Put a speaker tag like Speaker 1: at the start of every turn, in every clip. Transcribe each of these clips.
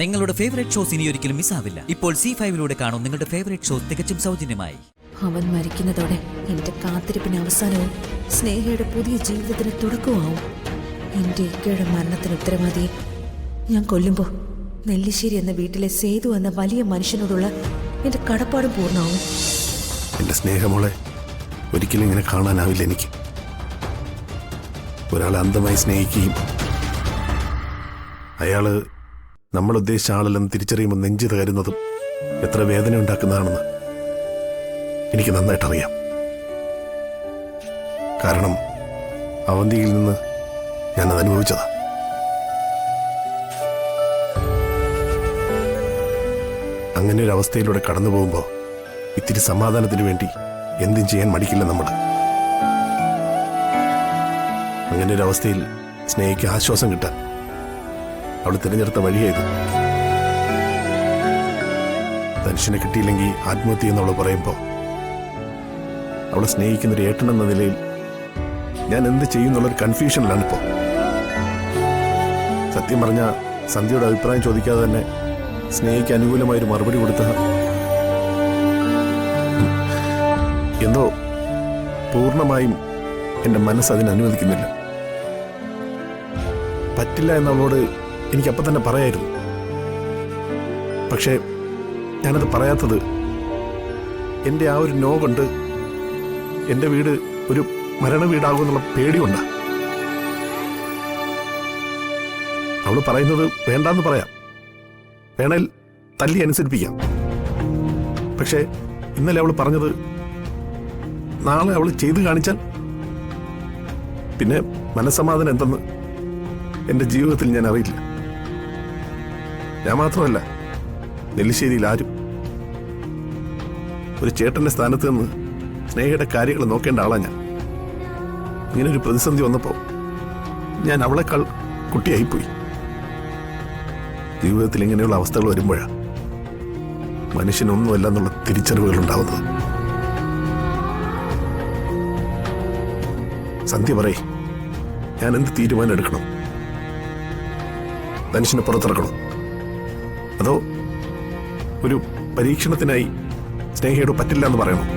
Speaker 1: നിങ്ങളുടെ favourite shows ഇനി ഒരിക്കലും മിസ്സാവില്ല. ഇപ്പോൾ C5 കാണും നിങ്ങളുടെ ഫേവറേറ്റ് ഷോസ് തികച്ചും സൗജന്യമായി.
Speaker 2: അവൻ മരിക്കുന്നതോടെ എന്റെ കാത്തിരിപ്പിന് അവസാനവും സ്നേഹയുടെ പുതിയ ജീവിതത്തിന് തുടക്കമാവും. എന്റെ ഇക്കയുടെ മരണത്തിന് ഉത്തരവാദിയെ ഞാൻ കൊല്ലുമ്പോൾ നെല്ലിശ്ശേരി എന്ന വീട്ടിലെ സേതു എന്ന വലിയ മനുഷ്യനോടുള്ള എന്റെ കടപ്പാടും പൂർണ്ണമാവും.
Speaker 3: എന്റെ സ്നേഹമോളെ ഒരിക്കലും ഇങ്ങനെ കാണാനാവില്ല എനിക്ക്. ഒരാളെ അന്ധമായി സ്നേഹിക്കുകയും അയാള് നമ്മൾ ഉദ്ദേശിച്ച ആളല്ലെന്ന് തിരിച്ചറിയുമ്പോൾ നെഞ്ചു തകരുന്നതും എത്ര വേദന ഉണ്ടാക്കുന്നതാണെന്ന് എനിക്ക് നന്നായിട്ടറിയാം. കാരണം അവന്തിയിൽ നിന്ന് ഞാനത് അനുഭവിച്ചതാ. അങ്ങനെ ഒരു അവസ്ഥയിലൂടെ കടന്നു പോകുമ്പോൾ ഇത്തിരി സമാധാനത്തിന് വേണ്ടി എന്തും ചെയ്യാൻ മടിക്കില്ല നമ്മൾ. അങ്ങനെ ഒരു അവസ്ഥയിൽ സ്നേഹിക്ക് ആശ്വാസം കിട്ടാൻ അവൾ തിരഞ്ഞെടുത്ത വഴിയായത്. ധനുഷിനെ കിട്ടിയില്ലെങ്കിൽ ആത്മഹത്യ എന്നവൾ പറയുമ്പോൾ അവളെ സ്നേഹിക്കുന്നൊരു ഏട്ടൻ എന്ന നിലയിൽ ഞാൻ എന്ത് ചെയ്യുന്നുള്ളൊരു കൺഫ്യൂഷനിലാണിപ്പോൾ. സത്യം പറഞ്ഞ സന്ധ്യയുടെ അഭിപ്രായം ചോദിക്കാതെ തന്നെ സ്നേഹിക്ക് അനുകൂലമായൊരു മറുപടി കൊടുത്ത എന്തോ പൂർണ്ണമായും എൻ്റെ മനസ്സ് അതിന് അനുവദിക്കുന്നില്ല. പറ്റില്ല എന്നവളോട് എനിക്കപ്പം തന്നെ പറയായിരുന്നു. പക്ഷേ ഞാനത് പറയാത്തത് എൻ്റെ ആ ഒരു നോ കൊണ്ട് എൻ്റെ വീട് ഒരു മരണ വീടാകുമെന്നുള്ള പേടിയുണ്ടാ. അവൾ പറയുന്നത് വേണ്ടാന്ന് പറയാം, വേണേൽ തല്ലി അനുസരിപ്പിക്കാം. പക്ഷേ ഇന്നലെ അവൾ പറഞ്ഞത് നാളെ അവൾ ചെയ്തു കാണിച്ചാൽ പിന്നെ മനസ്സമാധാനം എന്തെന്ന് എൻ്റെ ജീവിതത്തിൽ ഞാൻ അറിയില്ല. ഞാൻ മാത്രമല്ല, നെല്ലിശ്ശേരിയിൽ ആരും. ഒരു ചേട്ടന്റെ സ്ഥാനത്ത് നിന്ന് സ്നേഹയുടെ കാര്യങ്ങൾ നോക്കേണ്ട ആളാ ഞാൻ. ഇങ്ങനൊരു പ്രതിസന്ധി വന്നപ്പോൾ ഞാൻ അവളെക്കാൾ കുട്ടിയായിപ്പോയി. ജീവിതത്തിൽ ഇങ്ങനെയുള്ള അവസ്ഥകൾ വരുമ്പോഴാണ് മനുഷ്യനൊന്നുമല്ല എന്നുള്ള തിരിച്ചറിവുകൾ ഉണ്ടാവുന്നത്. സന്ധ്യ പറയേ, ഞാൻ എന്ത് തീരുമാനം എടുക്കണം? ധനുഷിനെ പുറത്തിറക്കണം, അതോ ഒരു പരീക്ഷണത്തിനായി സ്നേഹയോട് പറ്റില്ല എന്ന് പറയണം?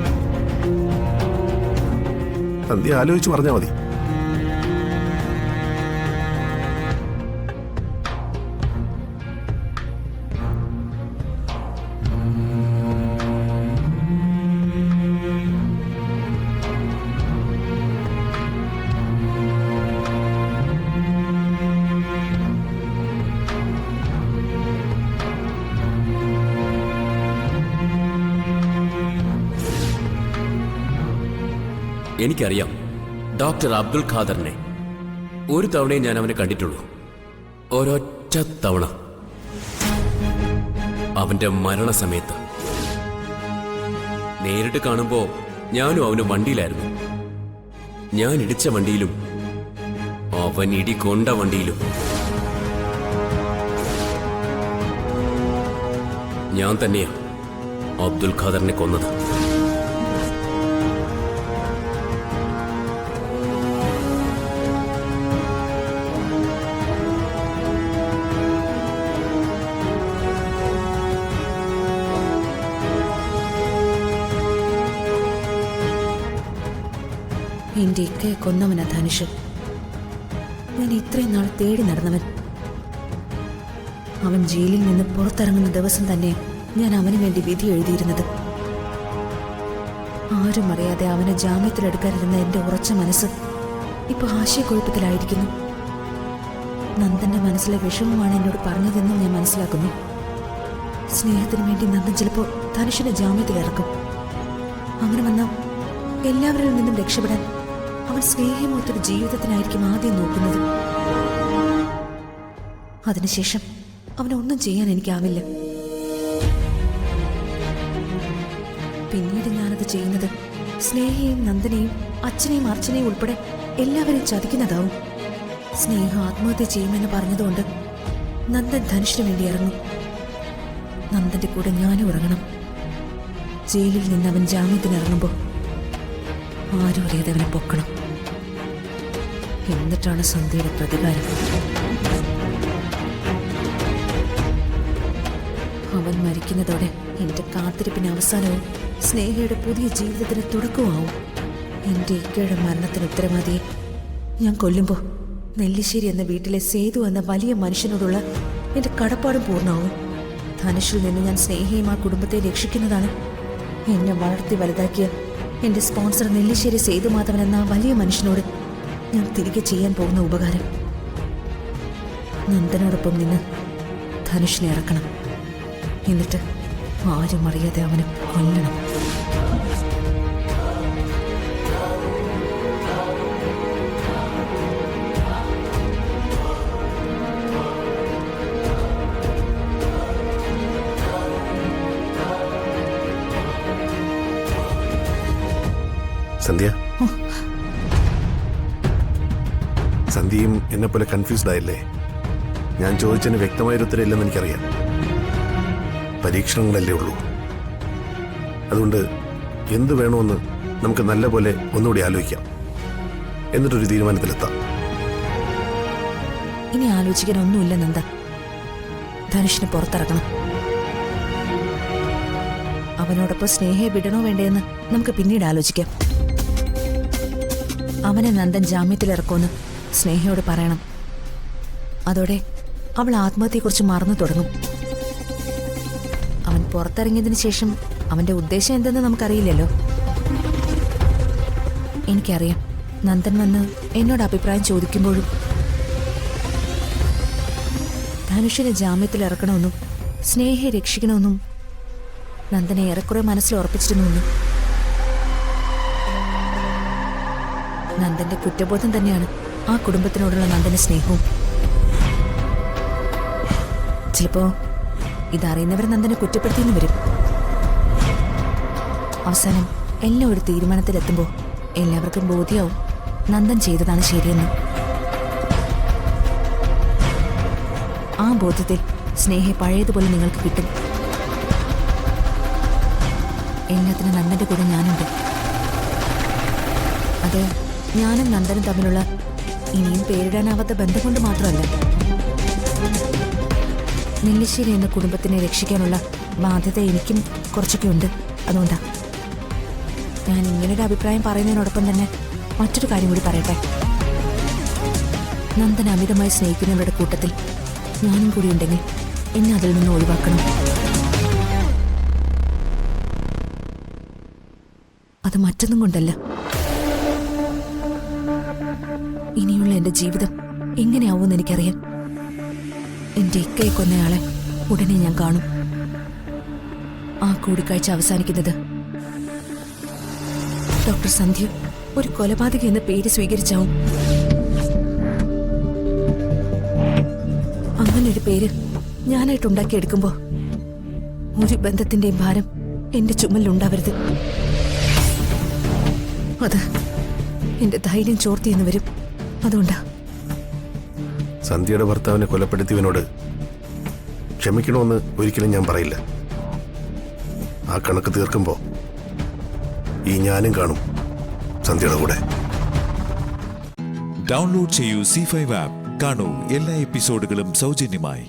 Speaker 3: സന്ധ്യ ആലോചിച്ച് പറഞ്ഞാൽ മതി.
Speaker 4: എനിക്കറിയാം ഡോക്ടർ അബ്ദുൽ ഖാദറിനെ. ഒരു തവണയും ഞാൻ അവനെ കണ്ടിട്ടുള്ളൂ, ഒരൊറ്റ തവണ, അവന്റെ മരണസമയത്ത്. നേരിട്ട് കാണുമ്പോ ഞാനും അവന് വണ്ടിയിലായിരുന്നു. ഞാൻ ഇടിച്ച വണ്ടിയിലും അവൻ ഇടി കൊണ്ട വണ്ടിയിലും. ഞാൻ തന്നെയാ അബ്ദുൽ ഖാദറിനെ കൊന്നത്.
Speaker 2: എന്റെ ഇക്കയെ കൊന്നവനാ ധനുഷ്. ഞാൻ ഇത്രയും നാൾ തേടി നടന്നവൻ. അവൻ ജയിലിൽ നിന്ന് പുറത്തിറങ്ങുന്ന ദിവസം തന്നെ ഞാൻ അവന് വേണ്ടി വിധി എഴുതിയിരുന്നത്. ആരും അറിയാതെ അവനെ ജാമ്യത്തിലെടുക്കാനിരുന്ന എന്റെ ഉറച്ച മനസ്സ് ഇപ്പൊ ആശയക്കുഴപ്പത്തിലായിരിക്കുന്നു. നന്ദന്റെ മനസ്സിലെ വിഷമമാണ് എന്നോട് പറഞ്ഞതെന്ന് ഞാൻ മനസ്സിലാക്കുന്നു. സ്നേഹത്തിന് വേണ്ടി നന്ദൻ ചിലപ്പോൾ ധനുഷിനെ ജാമ്യത്തിലിറക്കും. അങ്ങനെ വന്നാൽ എല്ലാവരിൽ നിന്നും രക്ഷപ്പെടാൻ അവൻ സ്നേഹമൊത്തൊരു ജീവിതത്തിനായിരിക്കും ആദ്യം നോക്കുന്നത്. അതിനുശേഷം അവനൊന്നും ചെയ്യാൻ എനിക്കാവില്ല. പിന്നീട് ഞാനത് ചെയ്യുന്നത് സ്നേഹയും നന്ദനെയും അച്ഛനെയും അർച്ചനയും ഉൾപ്പെടെ എല്ലാവരെയും ചതിക്കുന്നതാവും. സ്നേഹ ആത്മഹത്യ ചെയ്യുമെന്ന് പറഞ്ഞതുകൊണ്ട് നന്ദൻ ധനുഷിന് വേണ്ടി ഇറങ്ങും. നന്ദന്റെ കൂടെ ഞാനും ഇറങ്ങണം. ജയിലിൽ നിന്ന് അവൻ ജാമ്യത്തിനിറങ്ങുമ്പോൾ ആരും അറിയാതെ അവനെ പൊക്കണം. എന്നിട്ടാണ് സന്ധ്യയുടെ പ്രതികാരം. അവൻ മരിക്കുന്നതോടെ എന്റെ കാത്തിരിപ്പിന് അവസാനവും സ്നേഹയുടെ പുതിയ ജീവിതത്തിന് തുടക്കമാവും. എന്റെ ഇക്കയുടെ മരണത്തിന് ഉത്തരവാദിയെ ഞാൻ കൊല്ലുമ്പോൾ നെല്ലിശ്ശേരി എന്ന വീട്ടിലെ സേതു എന്ന വലിയ മനുഷ്യനോടുള്ള എന്റെ കടപ്പാടും പൂർണ്ണമാവും. ധനുഷിൽ നിന്ന് ഞാൻ സ്നേഹയും ആ കുടുംബത്തെ രക്ഷിക്കുന്നതാണ് എന്നെ വളർത്തി വലുതാക്കിയ എന്റെ സ്പോൺസർ നെല്ലിശ്ശേരി സേതുമാധവൻ എന്ന ആ വലിയ മനുഷ്യനോട് ഞാൻ തിരികെ ചെയ്യാൻ പോകുന്ന ഉപകാരം. നന്ദനോടൊപ്പം നിന്ന് ധനുഷിനെ ഇറക്കണം. എന്നിട്ട് ആരും അറിയാതെ അവനെ കൊല്ലണം.
Speaker 3: സന്ധ്യ, സന്ധ്യയും എന്നെ പോലെ കൺഫ്യൂസ്ഡ് ആയില്ലേ? ഞാൻ ചോദിച്ചതിന് വ്യക്തമായൊരു ഉത്തരവില്ലെന്ന് എനിക്കറിയാം. പരീക്ഷണങ്ങളല്ലേ ഉള്ളൂ. അതുകൊണ്ട് എന്ത് വേണമെന്ന് നമുക്ക് നല്ല പോലെ ഒന്നുകൂടി ആലോചിക്കാം, എന്നിട്ടൊരു തീരുമാനത്തിലെത്താം.
Speaker 2: ഇനി ആലോചിക്കാൻ ഒന്നുമില്ല നന്ദ. ധനുഷിനെ പുറത്തിറക്കണം. അവനോടൊപ്പം സ്നേഹയെ വിടണോ വേണ്ടേന്ന് നമുക്ക് പിന്നീട് ആലോചിക്കാം. അവനെ നന്ദൻ ജാമ്യത്തിലിറക്കുമെന്ന് സ്നേഹയോട് പറയണം. അതോടെ അവൾ ആത്മഹത്യയെക്കുറിച്ച് മറന്നു തുടങ്ങും. അവൻ പുറത്തിറങ്ങിയതിന് ശേഷം അവന്റെ ഉദ്ദേശം എന്തെന്ന് നമുക്കറിയില്ലല്ലോ. എനിക്കറിയാം, നന്ദൻ വന്ന് എന്നോട് അഭിപ്രായം ചോദിക്കുമ്പോഴും ധനുഷിനെ ജാമ്യത്തിലിറക്കണമെന്നും സ്നേഹയെ രക്ഷിക്കണമെന്നും നന്ദനെ ഏറെക്കുറെ മനസ്സിൽ ഉറപ്പിച്ചിരുന്നു. നന്ദന്റെ കുറ്റബോധം തന്നെയാണ് ആ കുടുംബത്തിനോടുള്ള നന്ദന്റെ സ്നേഹവും. ചിലപ്പോ ഇതറിയുന്നവർ നന്ദനെ കുറ്റപ്പെടുത്തിയെന്ന് വരും. അവസാനം എല്ലാം ഒരു തീരുമാനത്തിലെത്തുമ്പോൾ എല്ലാവർക്കും ബോധ്യമാവും നന്ദൻ ചെയ്തതാണ് ശരിയെന്ന്. ആ ബോധ്യത്തിൽ സ്നേഹയെ പഴയതുപോലെ നിങ്ങൾക്ക് കിട്ടും. എല്ലാത്തിനും നന്ദന്റെ കൂടെ ഞാനുണ്ട്. അത് ഞാനും നന്ദനും തമ്മിലുള്ള ഇനിയും പേരിടാനാവാത്ത ബന്ധം കൊണ്ട് മാത്രമല്ല, നെല്ലിശ്ശേരി എന്ന കുടുംബത്തിനെ രക്ഷിക്കാനുള്ള ബാധ്യത എനിക്കും കുറച്ചൊക്കെ ഉണ്ട്. അതുകൊണ്ടാ ഞാൻ ഇങ്ങനൊരു അഭിപ്രായം പറയുന്നതിനോടൊപ്പം തന്നെ മറ്റൊരു കാര്യം കൂടി പറയട്ടെ. നന്ദൻ അമിതമായി സ്നേഹിക്കുന്നവരുടെ കൂട്ടത്തിൽ ഞാനും കൂടി ഉണ്ടെങ്കിൽ എന്നെ അതിൽ നിന്ന് ഒഴിവാക്കണം. അത് മറ്റൊന്നും കൊണ്ടല്ല. ഇനിയുള്ള എന്റെ ജീവിതം എങ്ങനെയാവുമെന്ന് എനിക്കറിയാം. എന്റെ ഇക്കയെ കൊന്നയാളെ ഉടനെ ഞാൻ കാണും. ആ കൂടിക്കാഴ്ച അവസാനിക്കുന്നത് ഡോക്ടർ സന്ധ്യ ഒരു കൊലപാതക എന്ന പേര് സ്വീകരിച്ചാവും. അങ്ങനൊരു പേര് ഞാനായിട്ടുണ്ടാക്കിയെടുക്കുമ്പോ ഒരു ബന്ധത്തിന്റെയും ഭാരം എന്റെ ചുമലിലുണ്ടാവരുത്. അത് എന്റെ ധൈര്യം ചോർത്തിയെന്ന് വരും. അതുകൊണ്ടാ
Speaker 3: സന്ധ്യയുടെ ഭർത്താവിനെ കൊലപ്പെടുത്തിയവനോട് ക്ഷമിക്കണമെന്ന് ഒരിക്കലും ഞാൻ പറയില്ല. ആ കണക്ക് തീർക്കുമ്പോ ഈ ഞാനും കാണും സന്ധ്യയുടെ കൂടെ.
Speaker 5: ഡൗൺലോഡ് ചെയ്യൂ C5 ആപ്പ്. കാണൂ എല്ലാ എപ്പിസോഡുകളും സൗജന്യമായി.